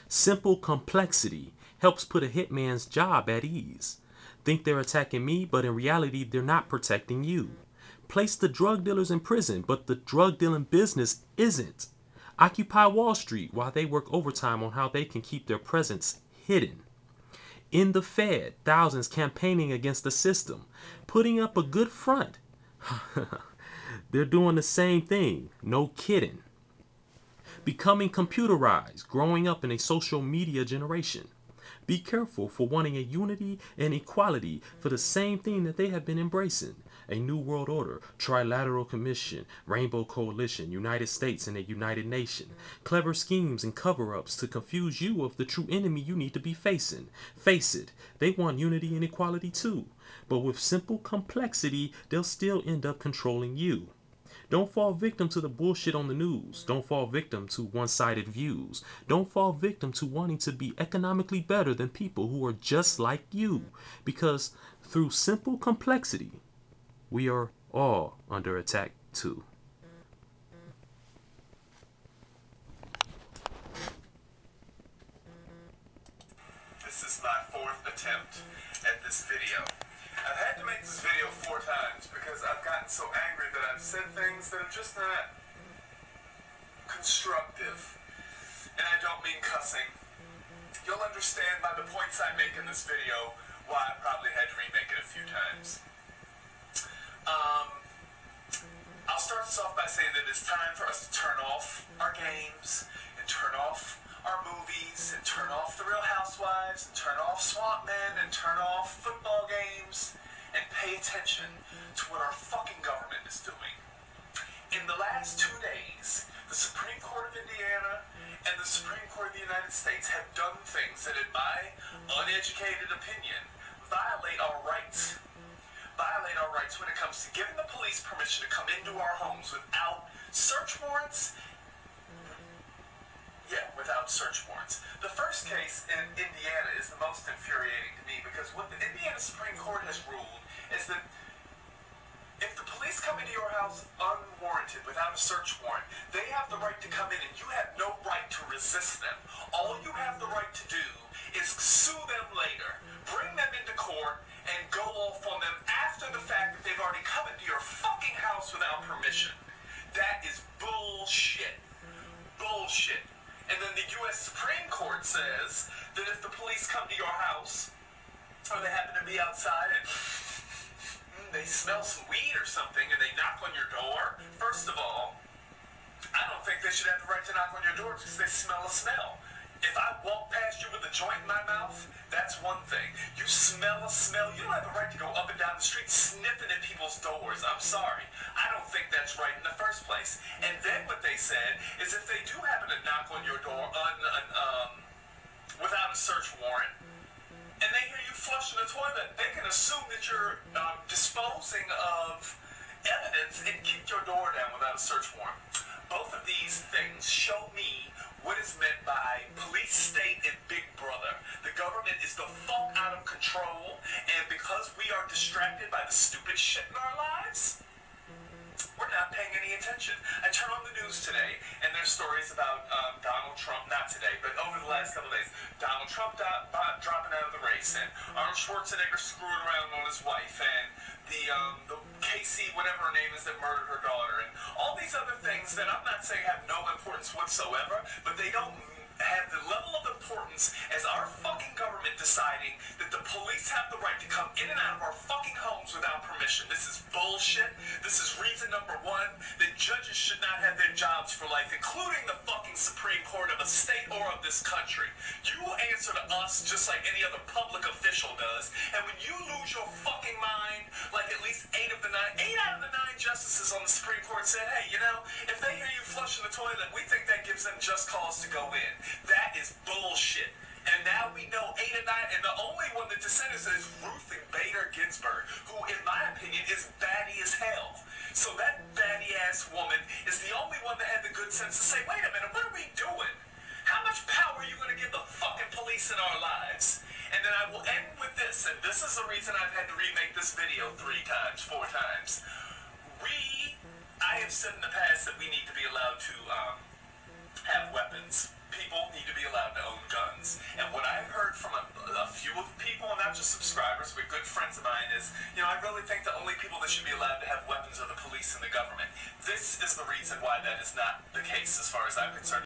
Simple complexity helps put a hitman's job at ease. Think they're attacking me, but in reality, they're not protecting you. Place the drug dealers in prison, but the drug dealing business isn't. Occupy Wall Street while they work overtime on how they can keep their presence hidden. In the Fed, thousands campaigning against the system, putting up a good front. They're doing the same thing, no kidding. Becoming computerized, growing up in a social media generation. Be careful for wanting a unity and equality for the same thing that they have been embracing. A new world order, trilateral commission, rainbow coalition, United States and a United Nation. Clever schemes and cover-ups to confuse you of the true enemy you need to be facing. Face it, they want unity and equality too. But with simple complexity, they'll still end up controlling you. Don't fall victim to the bullshit on the news. Don't fall victim to one-sided views. Don't fall victim to wanting to be economically better than people who are just like you. Because through simple complexity, we are all under attack too. This is my fourth attempt at this video. I've had to make this video 4 times because I've gotten so angry that I've said things that are just not constructive. And I don't mean cussing. You'll understand by the points I make in this video why I probably had to remake it a few times. I'll start this off by saying that it's time for us to turn off our games and turn off our movies and turn off The Real Housewives and turn off Swamp Men and turn off football games and pay attention to what our fucking government is doing. In the last 2 days, the Supreme Court of Indiana and the Supreme Court of the United States have done things that, in my uneducated opinion, violate our rights. Violate our rights when it comes to giving the police permission to come into our homes without search warrants. Yeah, without search warrants. The first case in Indiana is the most infuriating to me because what the Indiana Supreme Court has ruled is that if the police come into your house unwarranted, without a search warrant, they have the right to come in and you have no right to resist them. All you have the right to do is sue them later, bring them into court, and go off on them after the fact that they've already come into your fucking house without permission. That is bullshit. Bullshit. And then the U.S. Supreme Court says that if the police come to your house, or they happen to be outside and they smell some weed or something and they knock on your door, first of all, I don't think they should have the right to knock on your door because they smell a smell. If I walk past you with a joint in my mouth, that's one thing. You smell a smell, you don't have the right to go up and down the street sniffing at people's doors. I'm sorry. I don't think that's right in the first place. And then what they said is if they do happen to knock on your door without a search warrant, and they hear you flushing the toilet, they can assume that you're disposing of evidence and kick your door down without a search warrant. Both of these things show me what is meant by police state and big brother. The government is the fuck out of control, and because we are distracted by the stupid shit in our lives, we're not paying any attention. I turn on the news today, and there's stories about Donald Trump, not today, but over the last couple of days, Donald Trump dropping out of the race, and Arnold Schwarzenegger screwing around on his wife, and the Casey, whatever her name is, that murdered her daughter, and all these other things that I'm not saying have no importance whatsoever, but they don't have the level of importance as our fucking government deciding that the police have the right to come in and out of our fucking homes without permission. This is bullshit. This is reason number 1 that judges should not have their jobs for life, including the fucking Supreme Court of a state or of this country. You will answer to us just like any other public official does, and when you lose your fucking mind, like at least 8 out of the 9 justices on the Supreme Court said, hey, you know, if they hear you flushing the toilet, we think that gives them just cause to go in. That is bullshit. And now we know 8 and 9, and the only one that dissented is Ruth Bader Ginsburg, who, in my opinion, is batty as hell. So that batty-ass woman is the only one that had the good sense to say, wait a minute, what are we doing? How much power are you going to give the fucking police in our lives? And then I will end with this, and this is the reason I've had to remake this video 3 times, 4 times. I have said in the past that we need to be allowed to have weapons. People need to be allowed to own guns. weapons. And what I've heard from a few of people, and not just subscribers, but good friends of mine, is, I really think the only people that should be allowed to have weapons are the police and the government. This is the reason why that is not the case as far as I'm concerned.